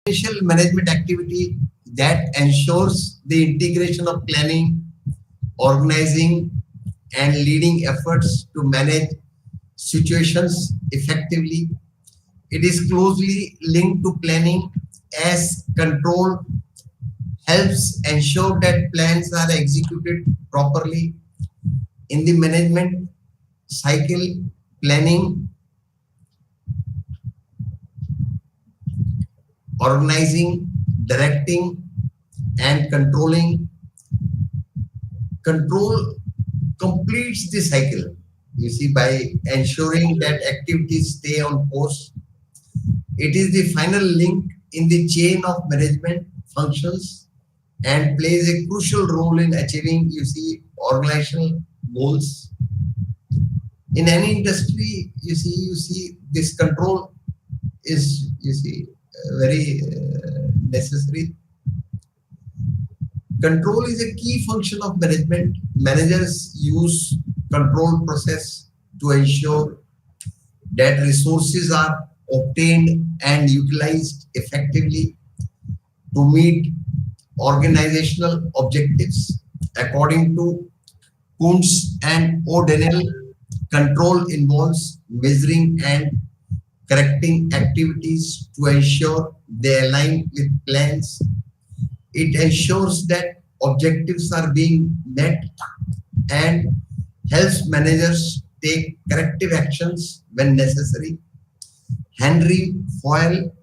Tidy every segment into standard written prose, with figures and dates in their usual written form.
Essential management activity that ensures the integration of planning, organizing, and leading efforts to manage situations effectively. It is closely linked to planning as control helps ensure that plans are executed properly in the management cycle. Planning, organizing, directing, and controlling. Control completes the cycle, you see, by ensuring that activities stay on course. It is the final link in the chain of management functions and plays a crucial role in achieving, you see, organizational goals. In any industry, you see this control is, you see, very necessary. Control is a key function of management. Managers use control process to ensure that resources are obtained and utilized effectively to meet organizational objectives. According to Kuntz and O'Donnell, control involves measuring and correcting activities to ensure they align with plans. It ensures that objectives are being met and helps managers take corrective actions when necessary. Henry Foyle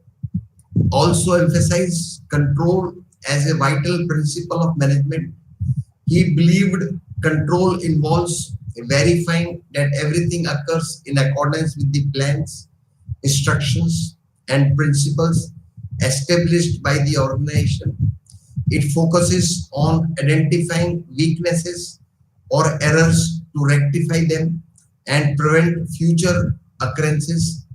also emphasized control as a vital principle of management. He believed control involves verifying that everything occurs in accordance with the plans, instructions, and principles established by the organization. It focuses on identifying weaknesses or errors to rectify them and prevent future occurrences.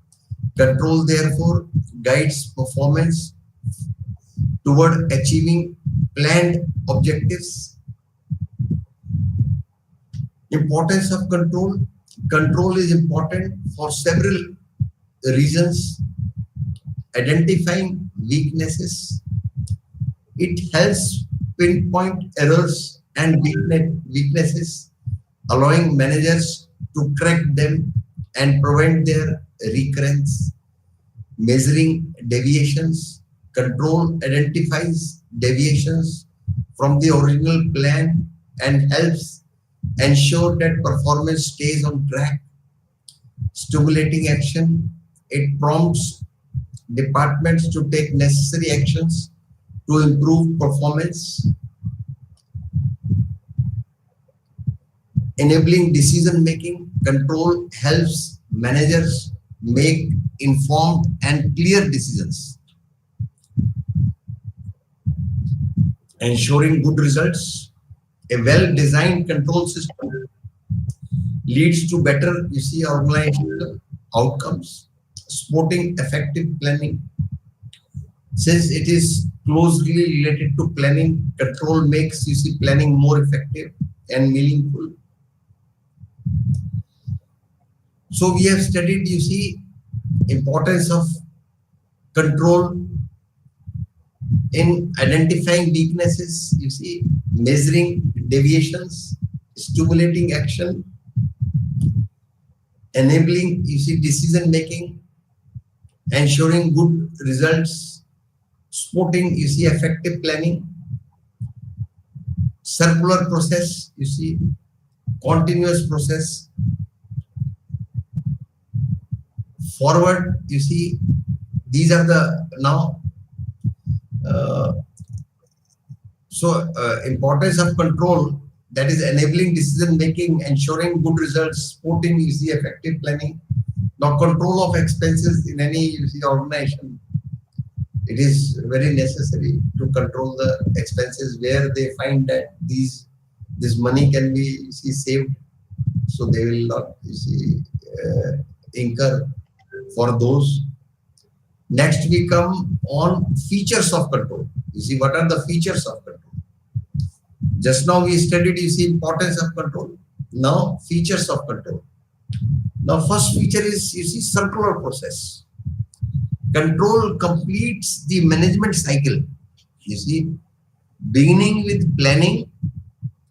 Control, therefore, guides performance toward achieving planned objectives. Importance of control. Control is important for several reasons. Identifying weaknesses. It helps pinpoint errors and weaknesses, allowing managers to correct them and prevent their recurrence. Measuring deviations. Control identifies deviations from the original plan and helps ensure that performance stays on track. Stimulating action. It prompts departments to take necessary actions to improve performance. Enabling decision making. Control helps managers make informed and clear decisions. Ensuring good results. A well-designed control system leads to better, you see, organizational outcomes. Supporting effective planning. Since it is closely related to planning, control makes, you see, planning more effective and meaningful. So we have studied, you see, importance of control in identifying weaknesses, you see, measuring deviations, stimulating action, enabling, you see, decision making, ensuring good results, supporting, you see, effective planning, circular process, you see, continuous process, forward, you see, these are the now. Importance of control, that is enabling decision making, ensuring good results, supporting, you see, effective planning. Now, control of expenses in any, you see, organization. It is very necessary to control the expenses where they find that this money can be, you see, saved, so they will not, you see, incur for those. Next, we come on features of control. You see, what are the features of control? Just now we studied, you see, importance of control. Now, features of control. Now, first feature is, you see, circular process. Control completes the management cycle, you see, beginning with planning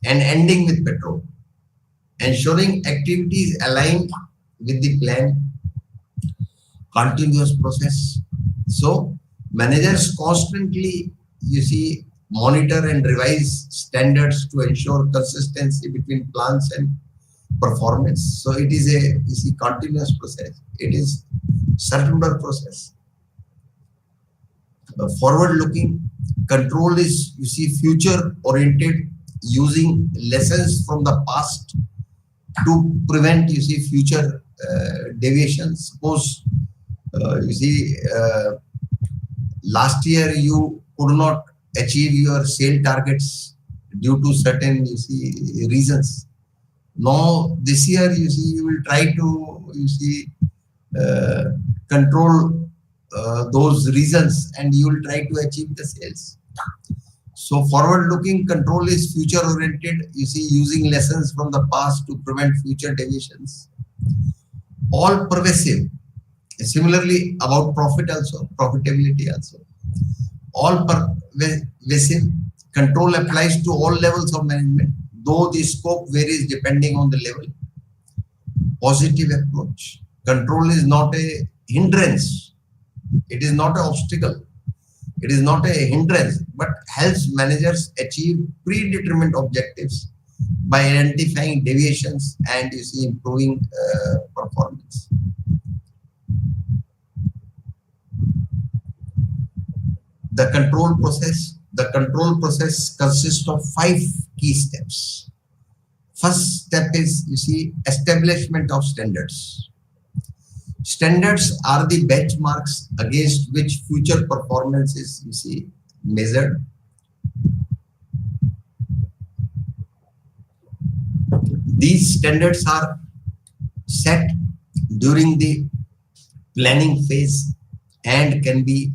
and ending with patrol, ensuring activities aligned with the plan, continuous process. So managers constantly, you see, monitor and revise standards to ensure consistency between plans and performance. So it is a, you see, continuous process. It is circular process. Forward looking control is, you see, future oriented, using lessons from the past to prevent, you see, future deviations. Suppose you see, last year you could not achieve your sale targets due to certain, you see, reasons. Now this year, you see, you will try to, you see, uh, control those reasons, and you will try to achieve the sales. So forward looking control is future oriented, you see, using lessons from the past to prevent future deviations. All pervasive. Similarly, about profit also, profitability also. All pervasive control applies to all levels of management, though the scope varies depending on the level. Positive approach. Control is not a hindrance. It is not an obstacle. It is not a hindrance, but helps managers achieve predetermined objectives by identifying deviations and, you see, improving performance. The control process consists of 5 key steps. First step is, you see, establishment of standards. Standards are the benchmarks against which future performance is, you see, measured. These standards are set during the planning phase and can be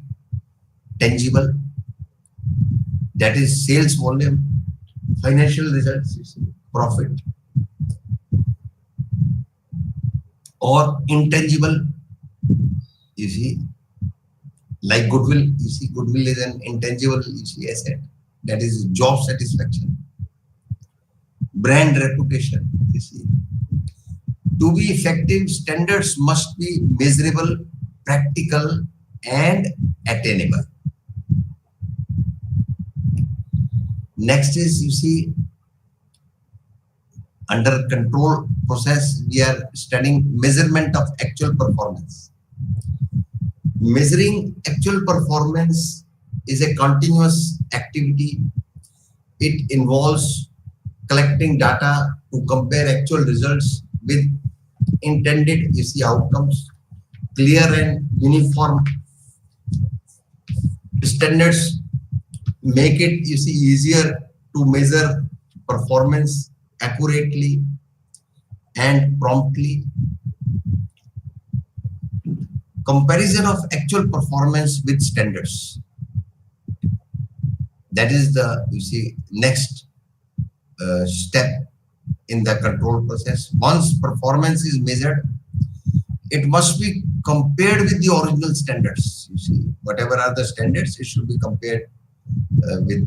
tangible, that is sales volume, financial results, you see, profit, or intangible, you see, like goodwill. You see, goodwill is an intangible, you see, asset, that is job satisfaction, brand reputation, you see. To be effective, standards must be measurable, practical, and attainable. Next is, you see, under control process, we are studying measurement of actual performance. Measuring actual performance is a continuous activity. It involves collecting data to compare actual results with intended, you see, outcomes. Clear and uniform standards make it, you see, easier to measure performance accurately and promptly. Comparison of actual performance with standards. That is the, you see, next step in the control process. Once performance is measured, it must be compared with the original standards. You see, whatever are the standards, it should be compared with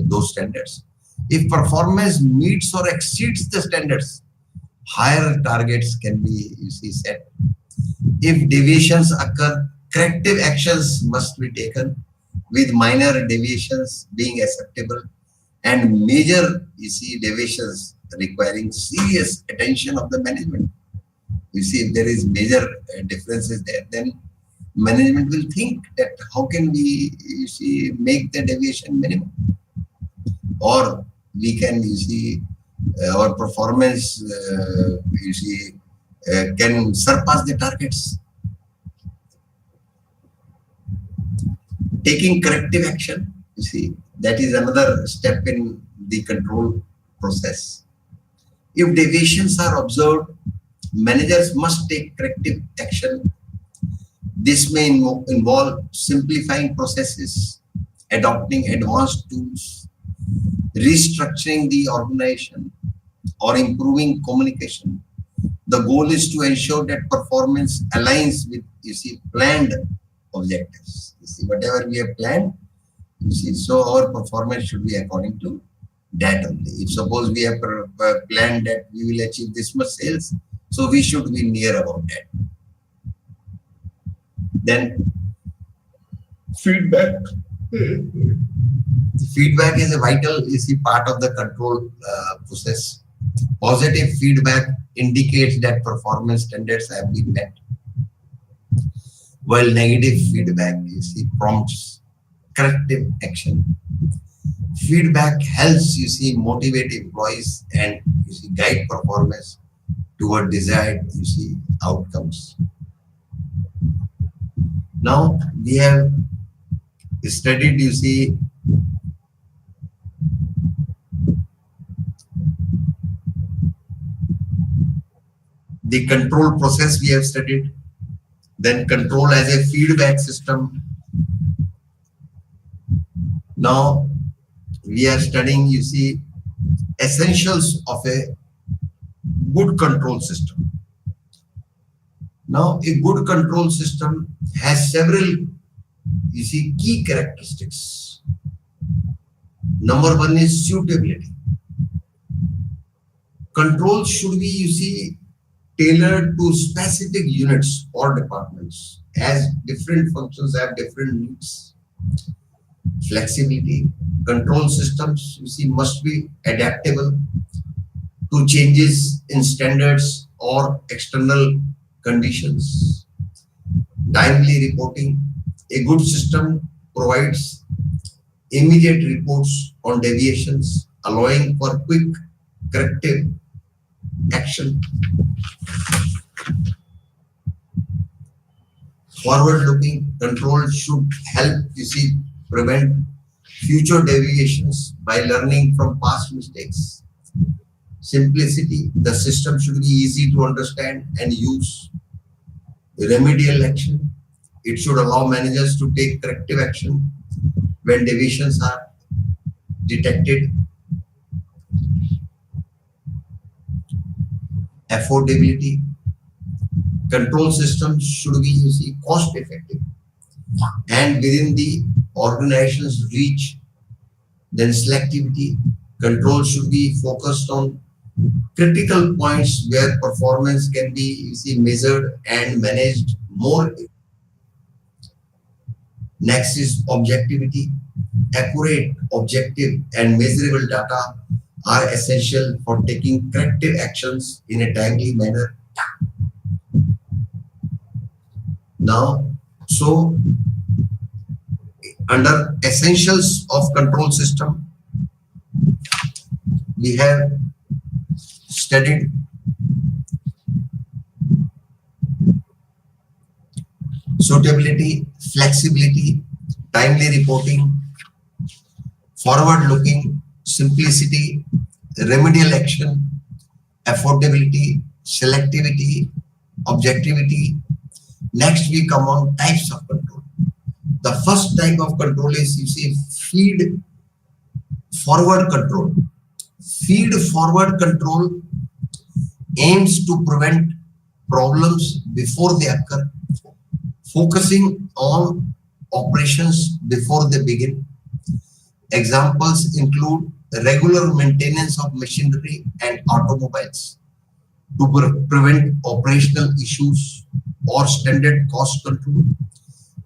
those standards. If performance meets or exceeds the standards, higher targets can be, you see, set. If deviations occur, corrective actions must be taken, with minor deviations being acceptable and major, you see, deviations requiring serious attention of the management. You see, if there is major differences there, then management will think that how can we, you see, make the deviation minimum, or we can, you see, our performance, you see, can surpass the targets. Taking corrective action, you see, that is another step in the control process. If deviations are observed, managers must take corrective action. This may involve simplifying processes, adopting advanced tools, restructuring the organization, or improving communication. The goal is to ensure that performance aligns with you see, planned objectives. You see, whatever we have planned, you see, so our performance should be according to that only. If suppose we have planned that we will achieve this much sales, so we should be near about that. Then feedback. Feedback is a vital, you see, part of the control process. Positive feedback indicates that performance standards have been met, while negative feedback, you see, prompts corrective action. Feedback helps, you see, motivate employees and, you see, guide performance toward desired, you see, outcomes. Now we have studied, you see, the control process we have studied, then control as a feedback system. Now we are studying, you see, essentials of a good control system. Now a good control system has several, you see, key characteristics. Number one is suitability. Control should be, you see, tailored to specific units or departments, as different functions have different needs. Flexibility. Control systems, you see, must be adaptable to changes in standards or external conditions. Timely reporting. A good system provides immediate reports on deviations, allowing for quick corrective action. Forward-looking. Control should help, you see, prevent future deviations by learning from past mistakes. Simplicity. The system should be easy to understand and use. Remedial action. It should allow managers to take corrective action when deviations are detected. Affordability. Control systems should be, you see, cost effective and within the organization's reach. Then selectivity. Control should be focused on critical points where performance can be, you see, measured and managed more. Next is objectivity. Accurate, objective, and measurable data are essential for taking corrective actions in a timely manner. Now, so under essentials of control system, we have studied suitability, flexibility, timely reporting, forward-looking, simplicity, remedial action, affordability, selectivity, objectivity. Next we come on types of control. The first type of control is, you see, feed forward control. Feed forward control aims to prevent problems before they occur, focusing on operations before they begin. Examples include regular maintenance of machinery and automobiles to prevent operational issues, or standard cost control,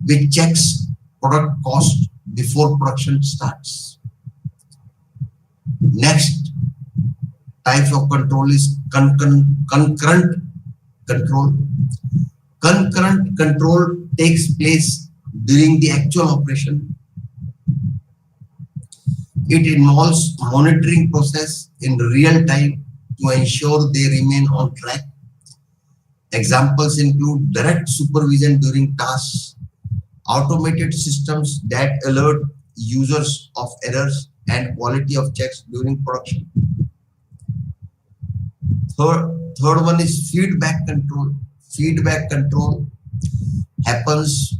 which checks product cost before production starts. Next type of control is concurrent control. Concurrent control takes place during the actual operation. It involves monitoring process in real time to ensure they remain on track. Examples include direct supervision during tasks, automated systems that alert users of errors, and quality of checks during production. Third one is feedback control. Feedback control happens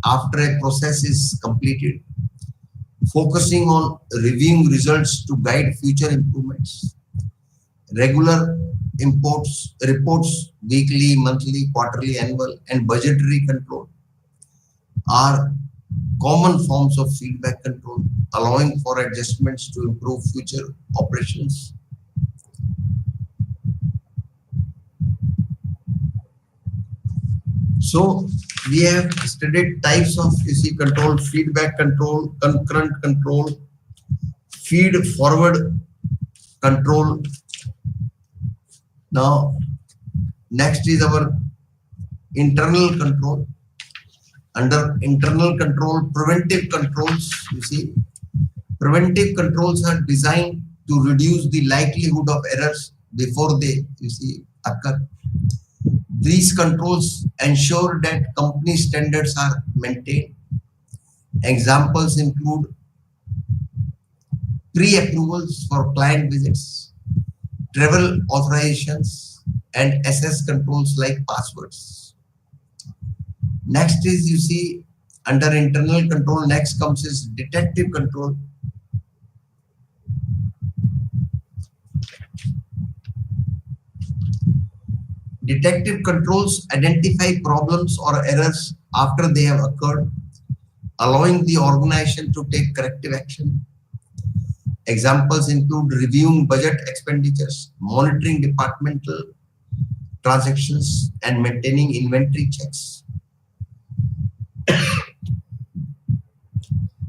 after a process is completed, focusing on reviewing results to guide future improvements. Regular imports, reports, weekly, monthly, quarterly, annual, and budgetary control are common forms of feedback control, allowing for adjustments to improve future operations. So we have studied types of control: feedback control, concurrent control, feed forward control. Now, next is our internal control. Under internal control, preventive controls, preventive controls are designed to reduce the likelihood of errors before they, occur. These controls ensure that company standards are maintained. Examples include pre-approvals for client visits, travel authorizations, and access controls like passwords. Next is, under internal control, next comes is detective control. Detective controls identify problems or errors after they have occurred, allowing the organization to take corrective action. Examples include reviewing budget expenditures, monitoring departmental transactions, and maintaining inventory checks.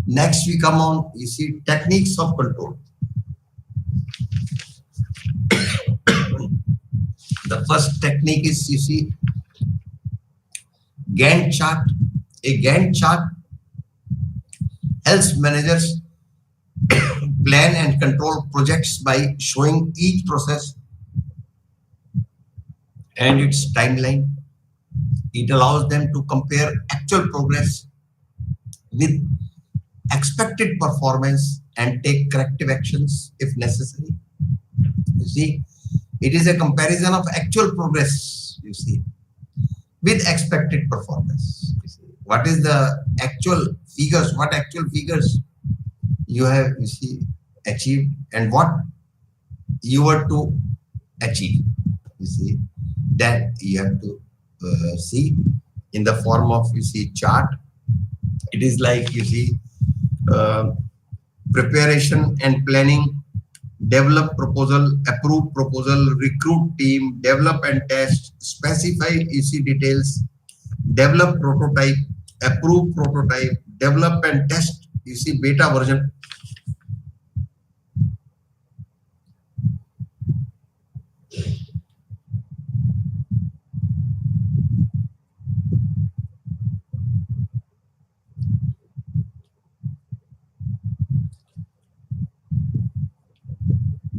Next, we come on, techniques of control. The first technique is, Gantt chart. A Gantt chart helps managers plan and control projects by showing each process and its timeline. It allows them to compare actual progress with expected performance and take corrective actions if necessary. It is a comparison of actual progress, with expected performance. What is the actual figures? What actual figures you have, achieved, and what you were to achieve. That you have to see in the form of, chart. It is like, preparation and planning, develop proposal, approve proposal, recruit team, develop and test, specify details, develop prototype, approve prototype, develop and test, beta version.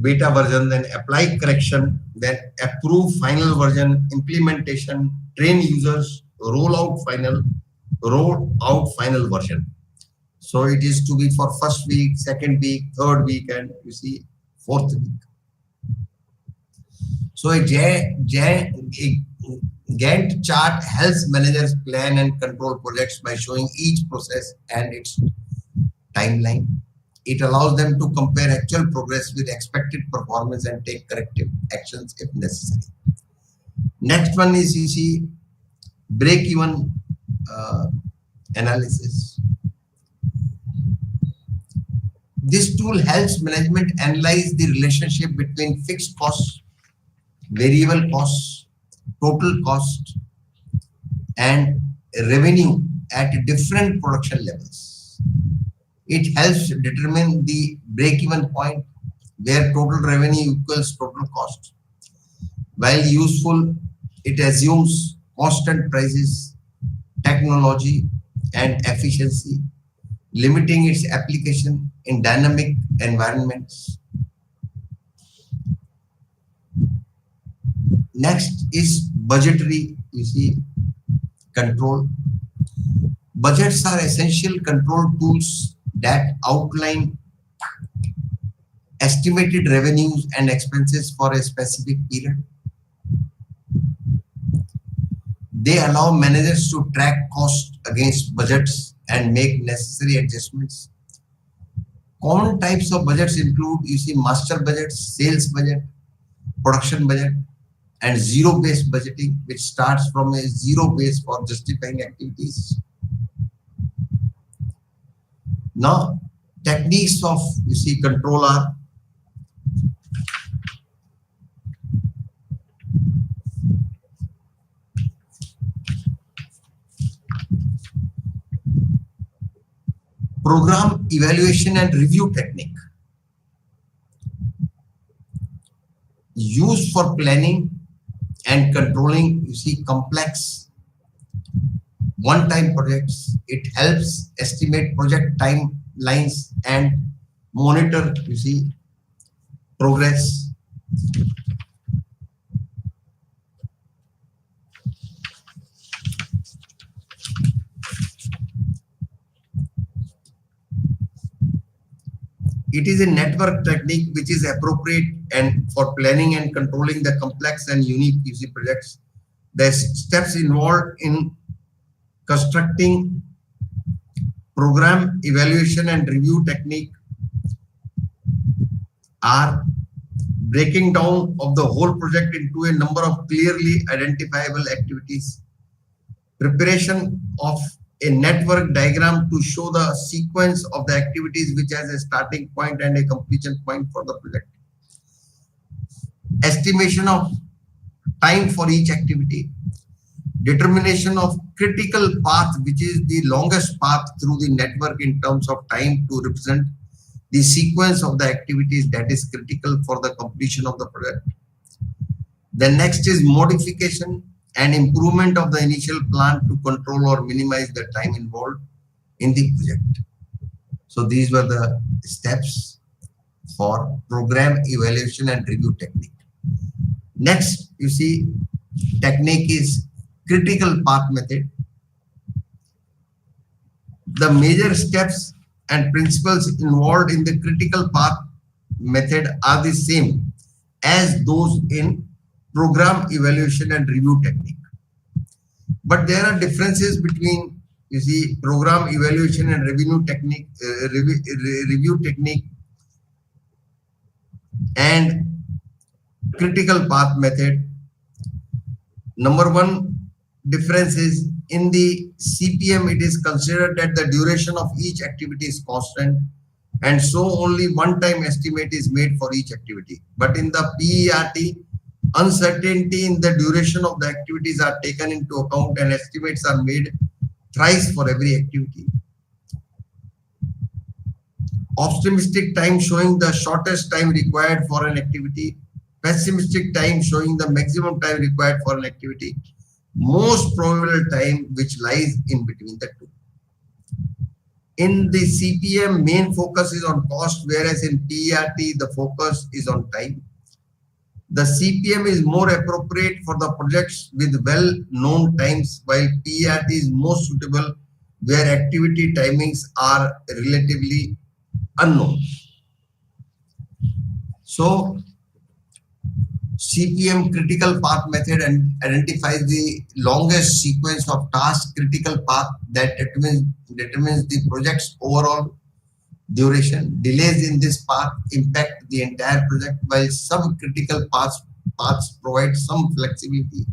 Beta version, then apply correction, then approve final version, implementation, train users, roll out final version. So it is to be for first week, second week, third week, and fourth week. So a Gantt chart helps managers plan and control projects by showing each process and its timeline. It allows them to compare actual progress with expected performance and take corrective actions if necessary. Next one is, break-even analysis. This tool helps management analyze the relationship between fixed costs, variable costs, total cost, and revenue at different production levels. It helps determine the break-even point where total revenue equals total cost. While useful, it assumes constant prices, technology, and efficiency, limiting its application in dynamic environments. Next is budgetary, control. Budgets are essential control tools that outline estimated revenues and expenses for a specific period. They allow managers to track costs against budgets and make necessary adjustments. Common types of budgets include, master budget, sales budget, production budget, and zero-based budgeting, which starts from a zero base for justifying activities. Now, techniques of control are program evaluation and review technique used for planning and controlling complex one-time projects. It helps estimate project timelines and monitor progress. It is a network technique which is appropriate and for planning and controlling the complex and unique projects. The steps involved in constructing program evaluation and review technique are breaking down of the whole project into a number of clearly identifiable activities, preparation of a network diagram to show the sequence of the activities which has a starting point and a completion point for the project, estimation of time for each activity, determination of critical path, which is the longest path through the network in terms of time to represent the sequence of the activities that is critical for the completion of the project. The next is modification and improvement of the initial plan to control or minimize the time involved in the project. So these were the steps for program evaluation and review technique. Next, technique is critical path method. The major steps and principles involved in the critical path method are the same as those in program evaluation and review technique. But there are differences between program evaluation and review technique, and critical path method. Number one difference is in the CPM, it is considered that the duration of each activity is constant, and so only one-time estimate is made for each activity. But in the PERT, uncertainty in the duration of the activities are taken into account and estimates are made thrice for every activity. Optimistic time showing the shortest time required for an activity, pessimistic time showing the maximum time required for an activity, most probable time which lies in between the two. In the CPM, main focus is on cost, whereas in PERT, the focus is on time. The CPM is more appropriate for the projects with well-known times, while PERT is most suitable where activity timings are relatively unknown. So, CPM critical path method identifies the longest sequence of task critical path that determines the project's overall duration. Delays in this path impact the entire project, while some critical paths provide some flexibility.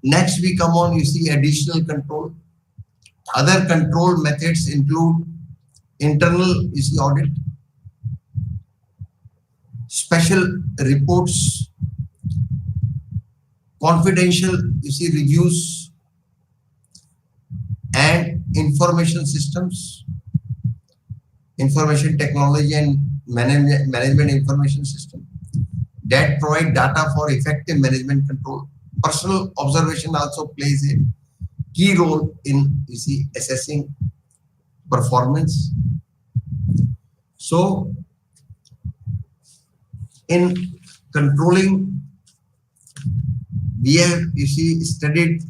Next, we come on, additional control. Other control methods include internal audit, special reports, confidential reviews, and information systems, information technology and management information system that provide data for effective management control. Personal observation also plays a key role in assessing performance. So in controlling, we have studied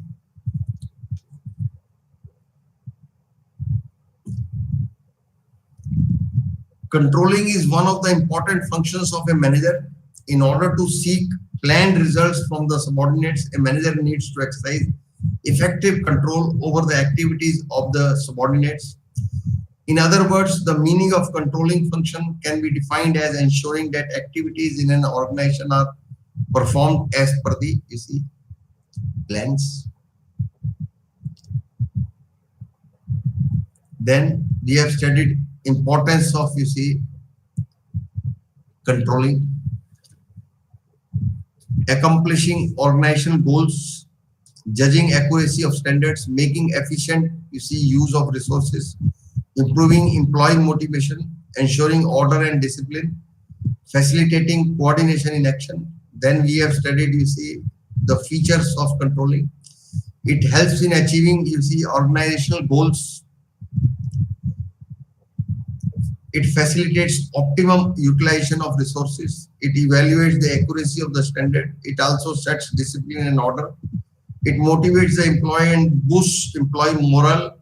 controlling is one of the important functions of a manager. In order to seek planned results from the subordinates, a manager needs to exercise effective control over the activities of the subordinates. In other words, the meaning of controlling function can be defined as ensuring that activities in an organization are performed as per the plans. Then we have studied importance of controlling, accomplishing organizational goals, judging accuracy of standards, making efficient use of resources, improving employee motivation, ensuring order and discipline, facilitating coordination in action. Then we have studied the features of controlling. It helps in achieving organizational goals. It facilitates optimum utilization of resources. It evaluates the accuracy of the standard. It also sets discipline and order. It motivates the employee and boosts employee morale.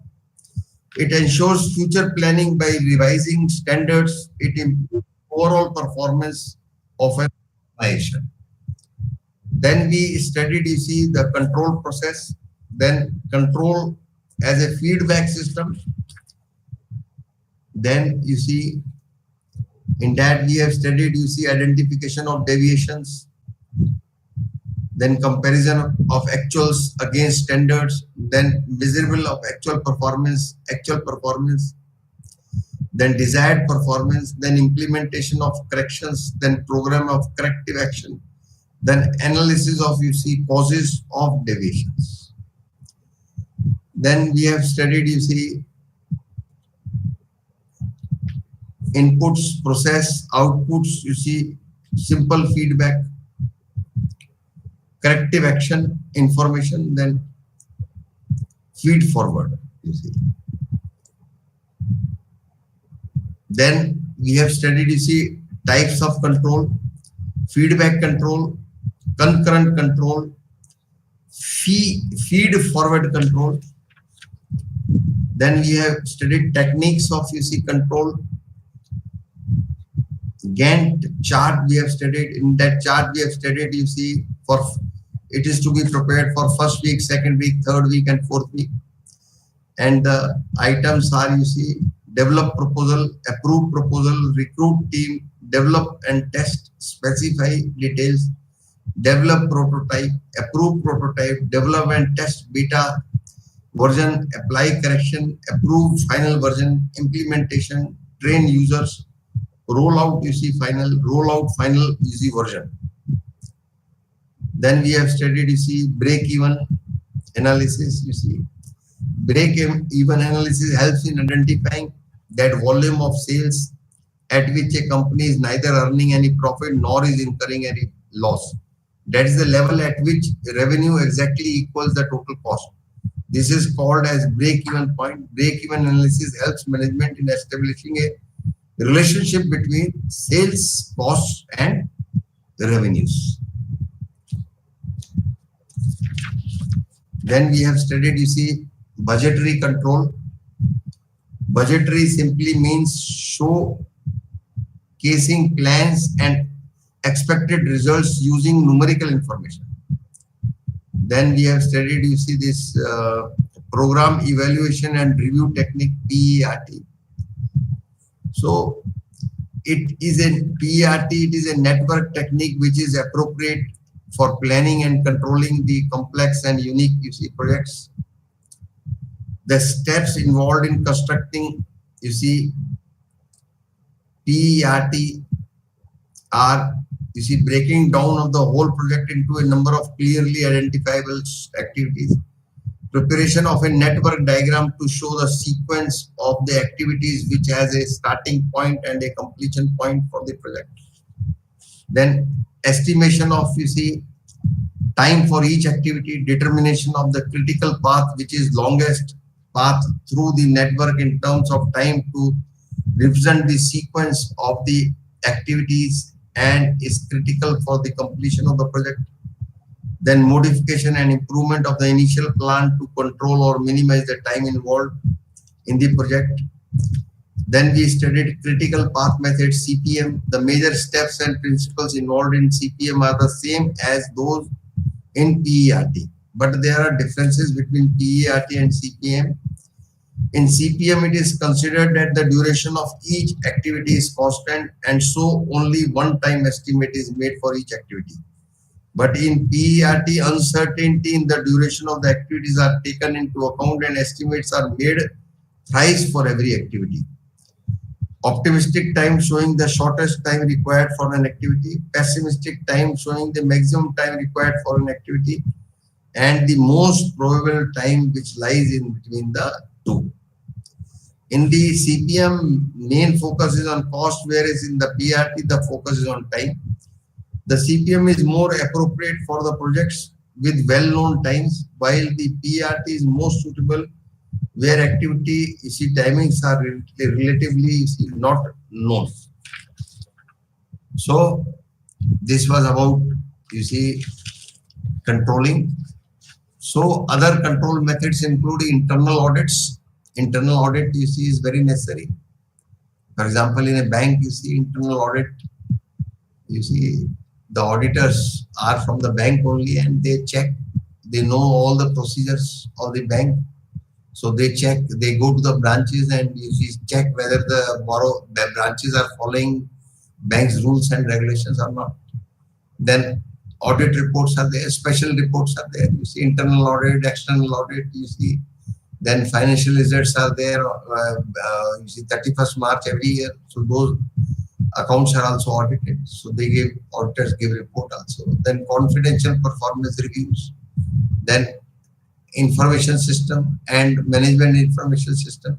It ensures future planning by revising standards. It improves overall performance of an organization. Then we studied, the control process. Then control as a feedback system. Then in that we have studied, identification of deviations. Then comparison of actuals against standards. Then measurable of actual performance. Then desired performance. Then implementation of corrections. Then program of corrective action. Then analysis of causes of deviations. Then we have studied inputs, process, outputs, simple feedback, corrective action, information, then feed forward, Then we have studied, types of control, feedback control, concurrent control, feed forward control. Then we have studied techniques of control. Gantt chart we have studied. In that chart we have studied, for it is to be prepared for first week, second week, third week, and fourth week. And the items are develop proposal, approve proposal, recruit team, develop and test, specify details, develop prototype, approve prototype, develop and test beta version, apply correction, approve final version, implementation, train users, roll out final version. Then we have studied break-even analysis. Break-even analysis helps in identifying that volume of sales at which a company is neither earning any profit nor is incurring any loss. That is the level at which revenue exactly equals the total cost. This is called as break-even point. Break-even analysis helps management in establishing a relationship between sales, costs, and revenues. Then we have studied, budgetary control. Budgetary simply means showcasing plans and expected results using numerical information. Then we have studied, this program evaluation and review technique, PERT. So it is a PERT, it is a network technique which is appropriate for planning and controlling the complex and unique projects. The steps involved in constructing PERT are breaking down of the whole project into a number of clearly identifiable activities. Preparation of a network diagram to show the sequence of the activities which has a starting point and a completion point for the project. Then estimation of time for each activity, determination of the critical path which is longest path through the network in terms of time to represent the sequence of the activities and is critical for the completion of the project. Then modification and improvement of the initial plan to control or minimize the time involved in the project. Then we studied critical path method, CPM. The major steps and principles involved in CPM are the same as those in PERT, but there are differences between PERT and CPM. In CPM, it is considered that the duration of each activity is constant, and so only one time estimate is made for each activity. But in PERT, uncertainty in the duration of the activities are taken into account and estimates are made thrice for every activity. Optimistic time showing the shortest time required for an activity, pessimistic time showing the maximum time required for an activity, and the most probable time which lies in between the two. In the CPM, main focus is on cost, whereas in the PRT, the focus is on time. The CPM is more appropriate for the projects with well-known times, while the PRT is most suitable where activity, timings are relatively, not known. So this was about, controlling. So other control methods include internal audits. Internal audit, is very necessary. For example, in a bank, internal audit, the auditors are from the bank only and they check, they know all the procedures of the bank. So they check, they go to the branches and check whether the branches are following bank's rules and regulations or not. Then audit reports are there, special reports are there. Internal audit, external audit, then financial results are there, 31st March every year. So those accounts are also audited. So auditors give report also. Then confidential performance reviews. Then information system and management information system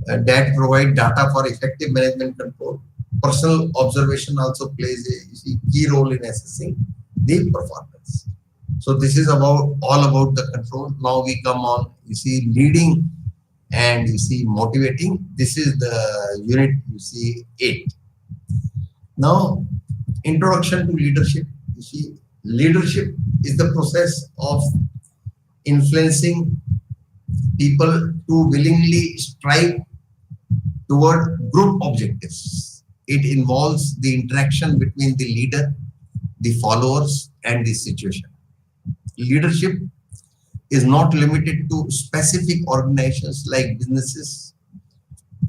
that provide data for effective management control. Personal observation also plays a key role in assessing the performance. So this is all about the control. Now we come on, leading and motivating. This is the unit 8. Now, introduction to leadership. Leadership is the process of influencing people to willingly strive toward group objectives. It involves the interaction between the leader, the followers, and the situation. Leadership is not limited to specific organizations like businesses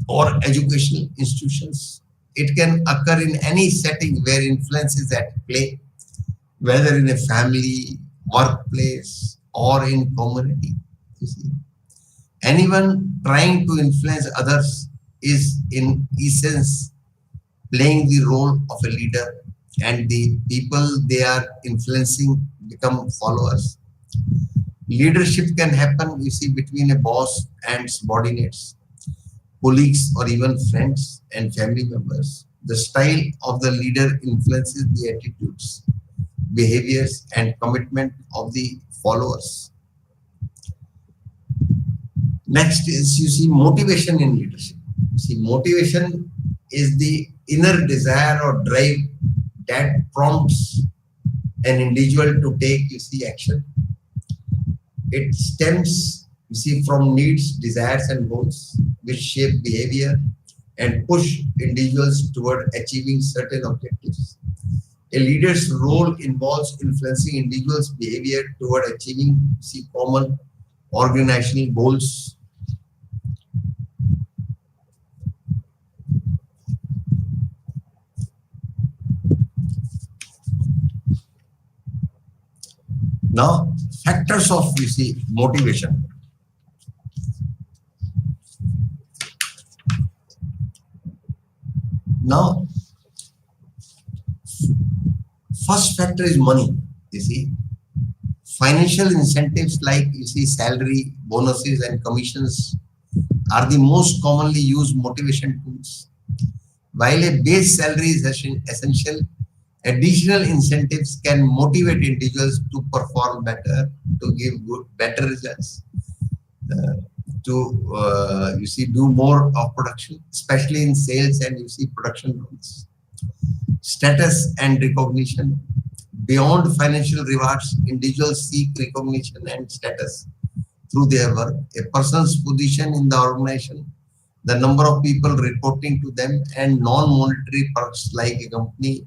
or educational institutions. It can occur in any setting where influence is at play, whether in a family, workplace, or in community. Anyone trying to influence others is in essence playing the role of a leader, and the people they are influencing become followers. Leadership can happen, between a boss and subordinates, colleagues, or even friends and family members. The style of the leader influences the attitudes, behaviors, and commitment of the followers. Next is, motivation in leadership. Motivation is the inner desire or drive that prompts an individual to take, action. It stems, from needs, desires, and goals, which shape behavior and push individuals toward achieving certain objectives. A leader's role involves influencing individuals' behavior toward achieving, common organizational goals. Now, factors of, motivation. Now, first factor is money. Financial incentives like, salary, bonuses, and commissions are the most commonly used motivation tools. While a base salary is essential, additional incentives can motivate individuals to perform better, to give better results, to do more of production, especially in sales and production roles. Status and recognition. Beyond financial rewards, individuals seek recognition and status through their work. A person's position in the organization, the number of people reporting to them, and non-monetary perks like a company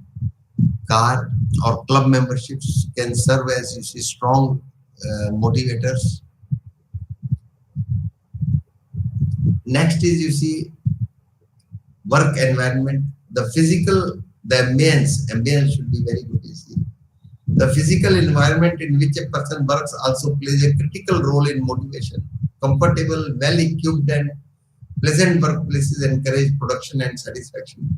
car or club memberships can serve as strong motivators. Next is, you see, work environment. The ambience should be very good, you see. The physical environment in which a person works also plays a critical role in motivation. Comfortable, well-equipped and pleasant workplaces encourage production and satisfaction.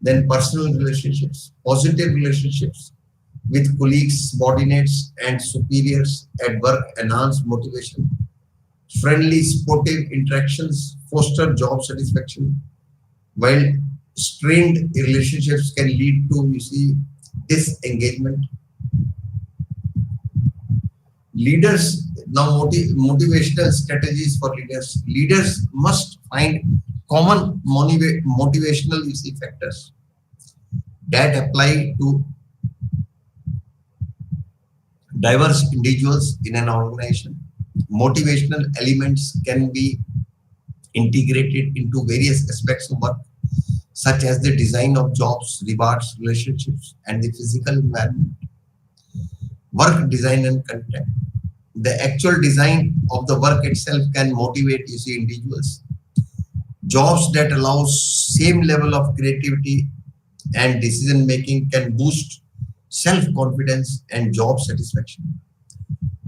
Then personal relationships, positive relationships with colleagues, subordinates and superiors at work enhance motivation. Friendly, sportive interactions foster job satisfaction, while strained relationships can lead to, you see, disengagement. Leaders, now motivational strategies for leaders. Leaders must find common motivational, you see, factors that apply to diverse individuals in an organization. Motivational elements can be integrated into various aspects of work, such as the design of jobs, rewards, relationships, and the physical environment. Work design and content. The actual design of the work itself can motivate, you see, individuals. Jobs that allow same level of creativity and decision making can boost self-confidence and job satisfaction.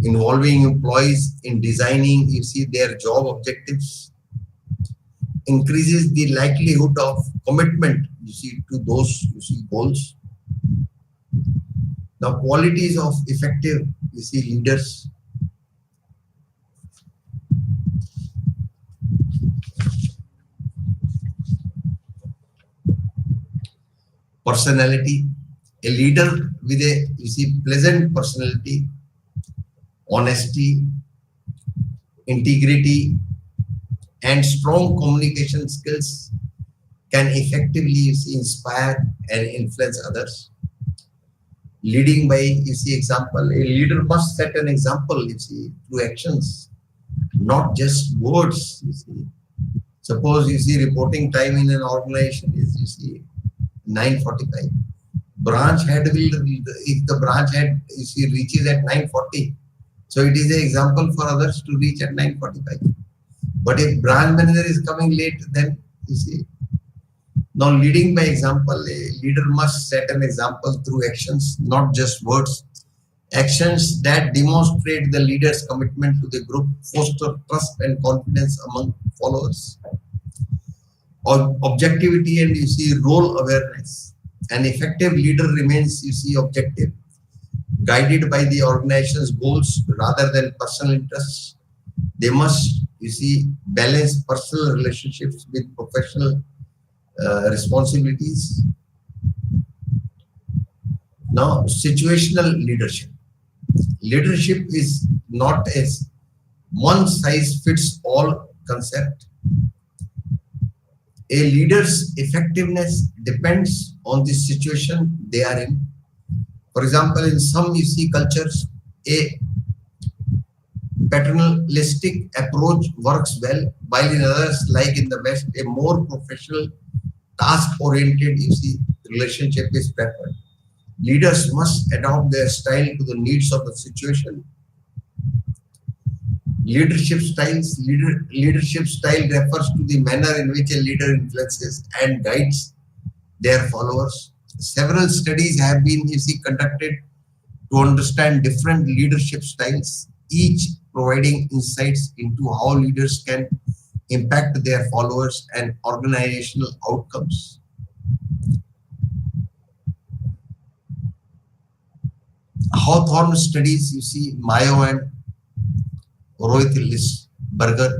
Involving employees in designing, you see, their job objectives increases the likelihood of commitment, you see, to those, you see, goals. Now, qualities of effective, you see, leaders. Personality. A leader with a, you see, pleasant personality, honesty, integrity, and strong communication skills can effectively, you see, inspire and influence others. Leading by, you see, example. A leader must set an example, you see, through actions, not just words, you see. Suppose, you see, reporting time in an organization is, you see, 9:45. Branch head will, if the branch head, you see, reaches at 9:40, so it is an example for others to reach at 9:45. But if branch manager is coming late, then, you see. Now, leading by example, a leader must set an example through actions, not just words. Actions that demonstrate the leader's commitment to the group, foster trust and confidence among followers. Objectivity and, you see, role awareness. An effective leader remains, you see, objective, guided by the organization's goals rather than personal interests. They must, you see, balance personal relationships with professional responsibilities. Now, situational leadership. Leadership is not a one size fits all concept. A leader's effectiveness depends on the situation they are in. For example, in some, you see, cultures, a paternalistic approach works well, while in others, like in the West, a more professional, task-oriented, you see, relationship is preferred. Leaders must adopt their style to the needs of the situation. Leadership styles. Leadership style refers to the manner in which a leader influences and guides their followers. Several studies have been, you see, conducted to understand different leadership styles, each providing insights into how leaders can impact their followers and organizational outcomes. Hawthorne studies, you see, Mayo and Roethlisberger,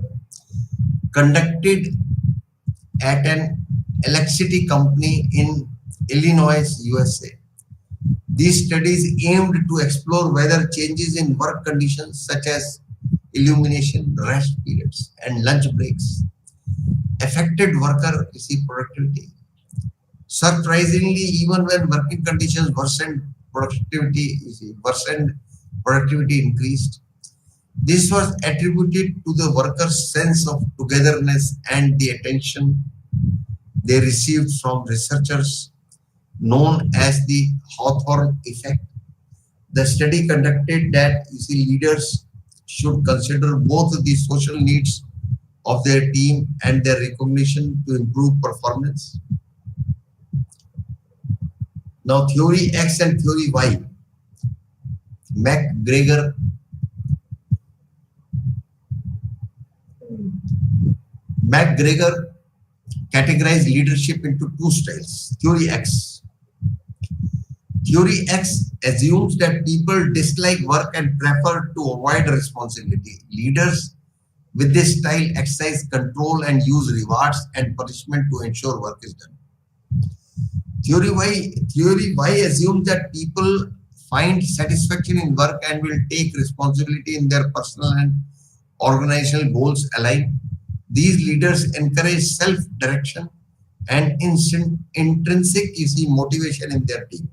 conducted at an electricity company in Illinois, USA. These studies aimed to explore whether changes in work conditions such as illumination, rest periods, and lunch breaks affected worker, you see, productivity. Surprisingly, even when working conditions worsened, productivity increased. This was attributed to the workers' sense of togetherness and the attention they received from researchers known as the Hawthorne effect. The study conducted that, you see, leaders should consider both the social needs of their team and their recognition to improve performance. Now, theory X and theory Y. McGregor categorized leadership into two styles. Theory X. Theory X assumes that people dislike work and prefer to avoid responsibility. Leaders with this style exercise control and use rewards and punishment to ensure work is done. Theory Y assumes that people find satisfaction in work and will take responsibility in their personal and organizational goals align. These leaders encourage self-direction and intrinsic, motivation in their team.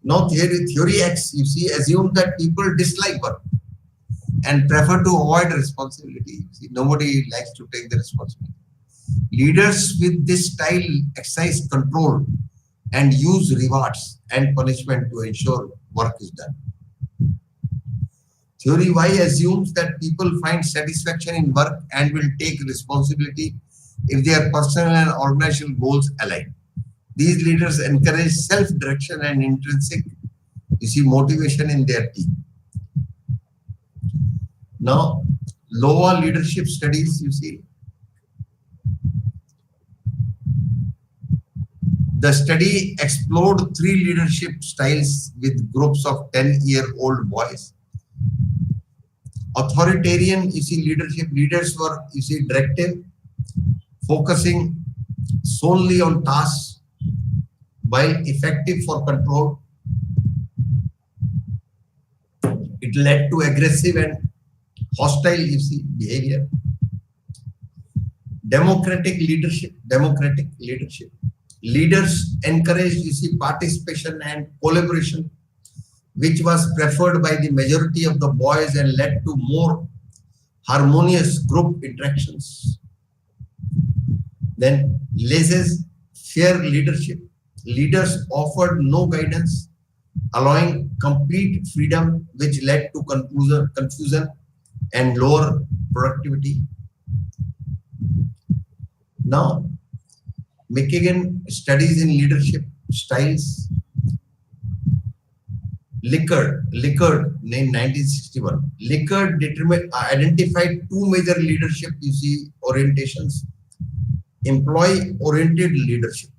Now, theory X, assumes that people dislike work and prefer to avoid responsibility. Nobody likes to take the responsibility. Leaders with this style exercise control and use rewards and punishment to ensure work is done. Theory Y assumes that people find satisfaction in work and will take responsibility if their personal and organizational goals align. These leaders encourage self-direction and intrinsic, motivation in their team. Now, Loa leadership studies, the study explored 3 leadership styles with groups of 10-year-old boys. Authoritarian, leaders were, directive, focusing solely on tasks, while effective for control. It led to aggressive and hostile, behavior. Democratic leadership. Leaders encouraged, participation and collaboration, which was preferred by the majority of the boys and led to more harmonious group interactions. Then laissez-faire leadership. Leaders offered no guidance, allowing complete freedom, which led to confusion and lower productivity. Now, McKagan studies in leadership styles. Lickard, named 1961. Lickard identified 2 major leadership, orientations. Employee-oriented leadership.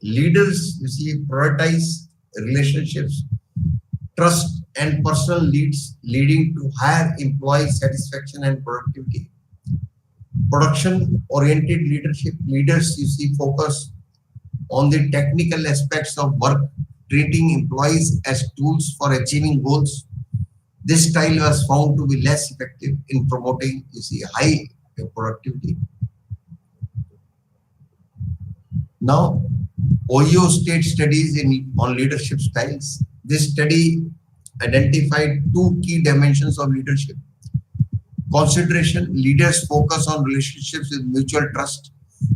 Leaders, prioritize relationships, trust, and personal needs, leading to higher employee satisfaction and productivity. Production-oriented leadership. Leaders, focus on the technical aspects of work, treating employees as tools for achieving goals. This style was found to be less effective in promoting, high productivity. Now, Ohio State studies on leadership styles. This study identified 2 key dimensions of leadership. Consideration. Leaders focus on relationships with mutual trust,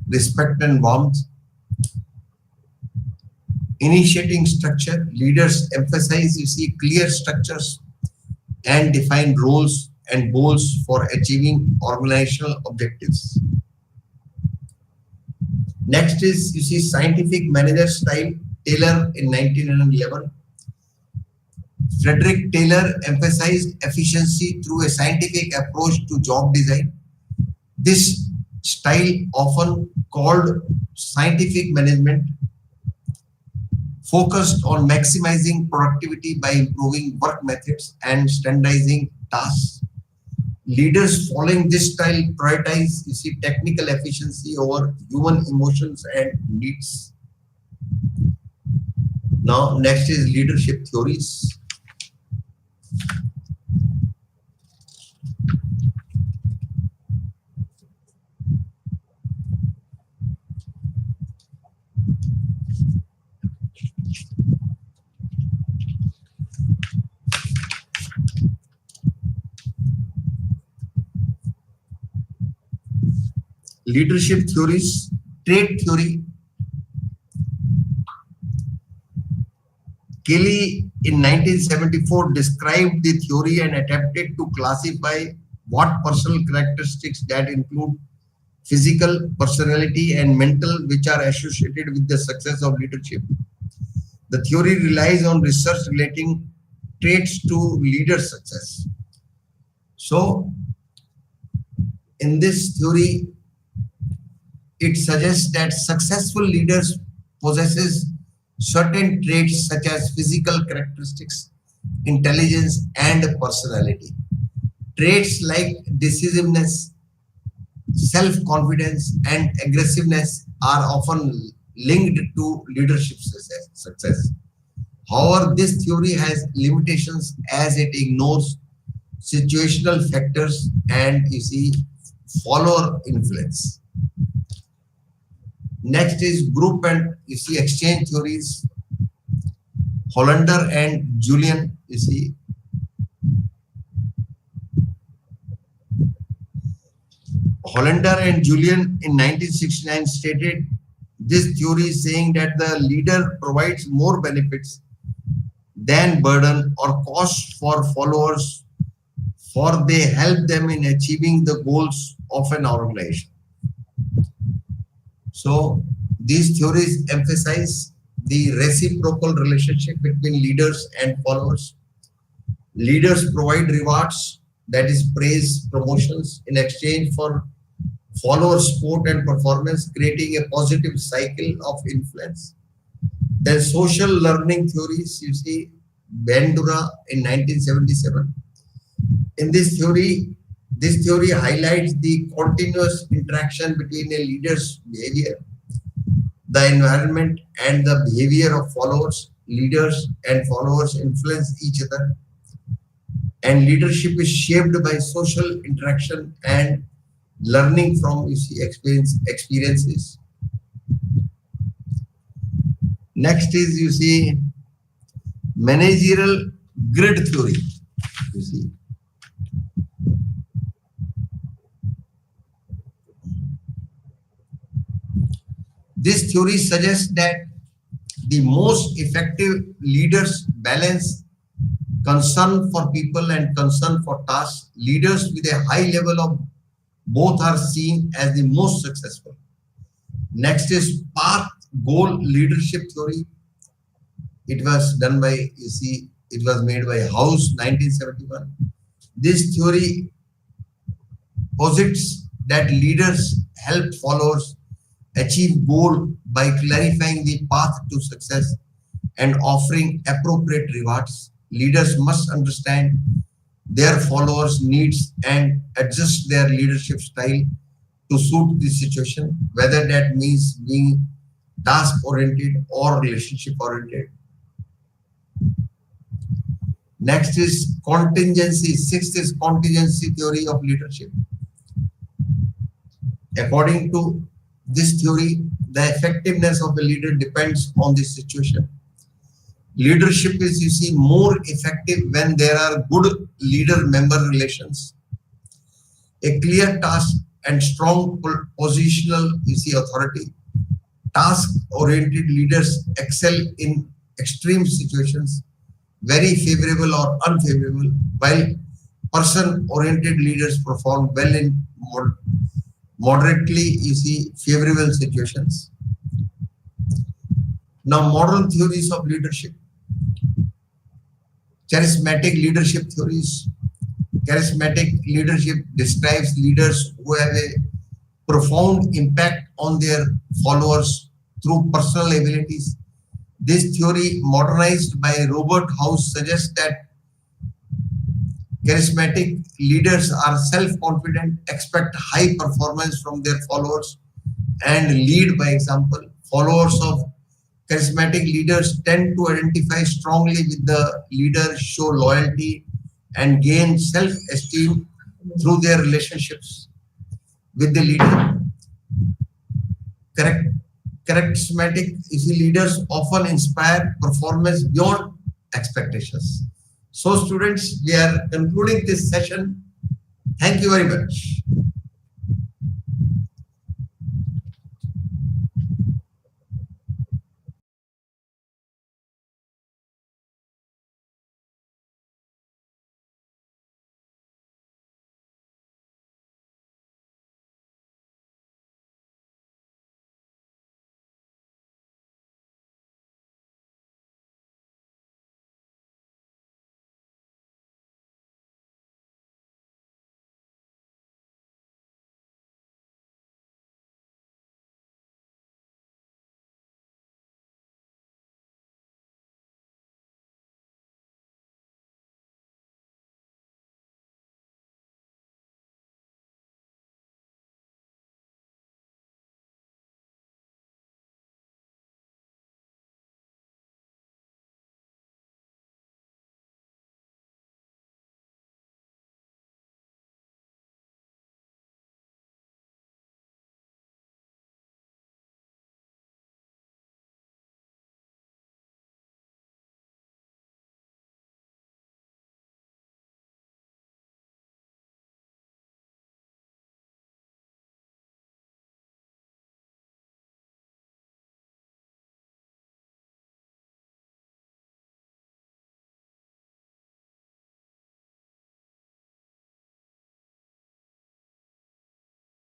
respect, and warmth. Initiating structure. Leaders emphasize, clear structures and define roles and goals for achieving organizational objectives. Next is, scientific manager style, Taylor in 1911. Frederick Taylor emphasized efficiency through a scientific approach to job design. This style, often called scientific management, focused on maximizing productivity by improving work methods and standardizing tasks. Leaders following this style prioritize, technical efficiency over human emotions and needs. Now, next is leadership theories. Leadership theories. Trait theory. Kelly in 1974 described the theory and attempted to classify what personal characteristics that include physical, personality, and mental, which are associated with the success of leadership. The theory relies on research relating traits to leader success. So, in this theory, it suggests that successful leaders possesses certain traits such as physical characteristics, intelligence, and personality. Traits like decisiveness, self-confidence, and aggressiveness are often linked to leadership success. However, this theory has limitations as it ignores situational factors and follower influence. Next is group and exchange theories. Hollander and Julian, Hollander and Julian in 1969 stated this theory, saying that the leader provides more benefits than burden or cost for followers, for they help them in achieving the goals of an organization. So these theories emphasize the reciprocal relationship between leaders and followers. Leaders provide rewards, that is praise, promotions, in exchange for follower support and performance, creating a positive cycle of influence. Then social learning theories, Bandura in 1977. In this theory highlights the continuous interaction between a leader's behavior, the environment, and the behavior of followers. Leaders and followers influence each other, and leadership is shaped by social interaction and learning from experiences. Next is managerial grid theory. This theory suggests that the most effective leaders balance concern for people and concern for tasks. Leaders with a high level of both are seen as the most successful. Next is path goal leadership theory. It was done by, it was made by House 1971. This theory posits that leaders help followers achieve goal by clarifying the path to success and offering appropriate rewards. Leaders must understand their followers' needs and adjust their leadership style to suit the situation, whether that means being task-oriented or relationship-oriented. Next is contingency. Sixth is contingency theory of leadership. According to this theory, the effectiveness of a leader depends on the situation. Leadership is, more effective when there are good leader-member relations, a clear task and strong positional, authority. Task-oriented leaders excel in extreme situations, very favorable or unfavorable, while person-oriented leaders perform well in moderately, favorable situations. Now, modern theories of leadership. Charismatic leadership theories. Charismatic leadership describes leaders who have a profound impact on their followers through personal abilities. This theory, modernized by Robert House, suggests that charismatic leaders are self-confident, expect high performance from their followers, and lead by example. Followers of charismatic leaders tend to identify strongly with the leader, show loyalty, and gain self-esteem through their relationships with the leader. Charismatic leaders often inspire performance beyond expectations. So students, we are concluding this session. Thank you very much.